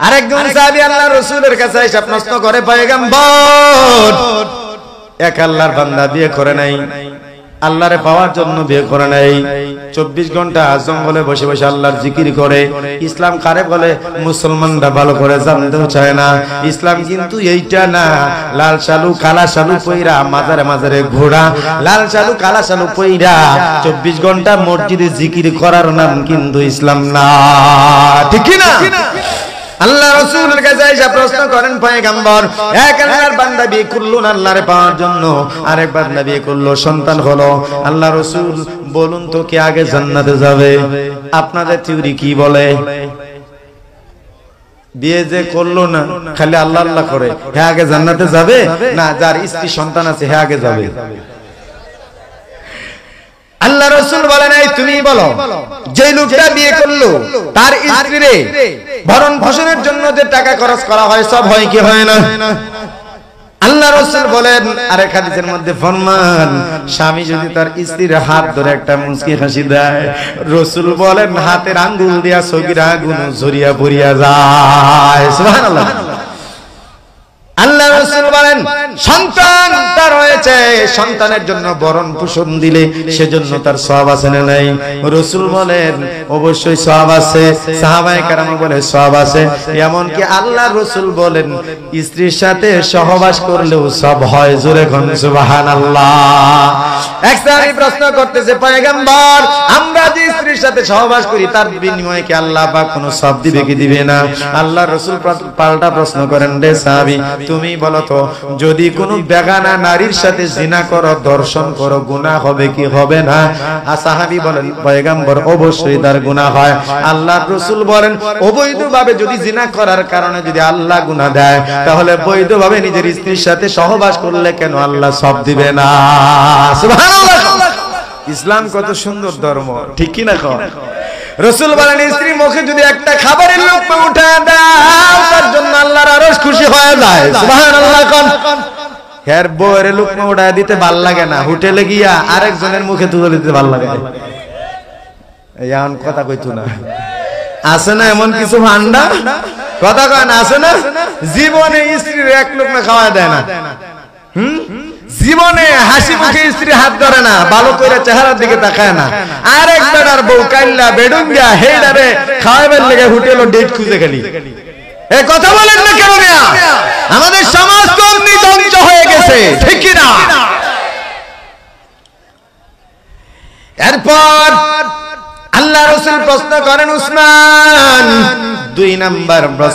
আরেকজন সাহাবী আল্লাহর রাসূলের কাছে এসে প্রশ্ন করে, পয়গম্বর, এক আল্লাহর বান্দা বিয়ে করে নাই, আল্লাহরে পাওয়ার জন্য বিয়ে করে নাই, 24 ঘন্টা জঙ্গলে বসে বসে আল্লাহর জিকির করে। ইসলাম কারে বলে মুসলমানরা ভালো করে জানতেও চায় না। ইসলাম কিন্তু এইটা না, লাল শালু কালা শালু পইরা মাজারে মাজারে ঘোড়া, লাল শালু কালা শালু পইরা 24 ঘন্টা মসজিদে জিকির করার নাম কিন্তু ইসলাম না, ঠিক কি না? আল্লাহ রাসূলের কাছে এসে প্রশ্ন করেন, পয়গম্বর, এক আল্লাহর বান্দা বিয়ে করলো না আল্লাহরে পাওয়ার জন্য, আরেক বান্দা বিয়ে করলো, সন্তান হলো। আল্লাহ রাসূল বলুন তো কে আগে জান্নাতে যাবে? আপনাদের থিওরি কি বলে? বিয়ে যে করলো না, খালি আল্লাহ আল্লাহ করে, হে আগে জান্নাতে যাবে, না যার স্ত্রী সন্তান আছে হে আগে যাবে? আল্লাহ রাসূল বলেন, এই তুমি বলো, যে লোকটা বিয়ে করলো তার স্ত্রীরে ভরণ পোষণের জন্য যে টাকা খরচ করা হয় সব হয় কি হয় না? আল্লাহ রাসূল বলেন, আরেক হাদিসের মধ্যে ফরমান, স্বামী যদি তার স্ত্রীর হাত ধরে একটা মুচকি হাসি দেয়, রাসূল বলেন হাতের আঙ্গুল দিয়া সগীরা আগুন ঝরিয়া পড়িয়া যায়। সুবহানাল্লাহ। আল্লাহ রাসূল বলেন, সন্তান তার হয়েছে, সন্তানের জন্য ভরণ পোষণ দিলে সেজন্য তার সওয়াব আছে না নাই? রাসূল বলেন অবশ্যই সওয়াব আছে। সাহাবায়ে কেরাম বলে সওয়াব আছে। এমন কি আল্লাহ রাসূল বলেন স্ত্রীর সাথে সহবাস করলেও সব হয়। জোরে কোন সুবহানাল্লাহ। এক সাহাবী প্রশ্ন করতেছে, পয়গম্বর, আমরা যে স্ত্রীর সাথে সহবাস করি তার বিনিময়ে কি আল্লাহ পাক কোনো সওয়াব দিবে কি দিবে না? আল্লাহ রাসূল পাল্টা প্রশ্ন করেন, রে সাহাবী, তুমি বলো তো, যদি কোনো বেগানা নারীর সাথে জিনা করো, দর্শন করো, গুনাহ হবে কি হবে না? সাহাবী বলেন, পয়গম্বর, অবশ্যই তার গুনাহ হয়। আল্লাহর রাসূল বলেন, অবৈধভাবে যদি জিনা করার কারণে যদি আল্লাহ গুনাহ দেয়, তাহলে বৈধভাবে নিজের স্ত্রীর সাথে সহবাস করলে কেন আল্লাহ সওয়াব দিবে না? সুবহানাল্লাহ। ইসলাম কত সুন্দর ধর্ম, ঠিক কি না? রাসূল বলেন, স্ত্রী মুখে যদি একটা খাবারের লোকমা উঠা দাও, তার জন্য আল্লাহর আরশ খুশি হয়ে যায়। সুবহানাল্লাহ। কোন এর বউয়ের লোকমা উঠা দিতে ভাল লাগে না, হোটেলে গিয়া আরেকজনের মুখে তুলে দিতে ভাল লাগে। এমন কথা কইতো না, আছে না এমন কিছু ভান্ডা? কথা কয় না, আছে না? জীবনে স্ত্রীর এক লোকমা খাওয়া দেয় না। জীবনে হাসি মুখে স্ত্রী হাত ধরে না, ভালো করে চেহারার দিকে তাকায় না। আরেক বেটার বউ কাইল্লা বেডুঙ্গা হেডারে খাওয়াবেন লেগে হোটেল ডেট খুঁজে গেলি। এই কথা বলেন না কেন? আমাদের সমাজ তো এমনি ধ্বংস হয়ে গেছে, ঠিক কি না? এরপর আল্লাহ রাসূল প্রশ্ন করেন, উসমান, 2 নাম্বার প্রশ্ন।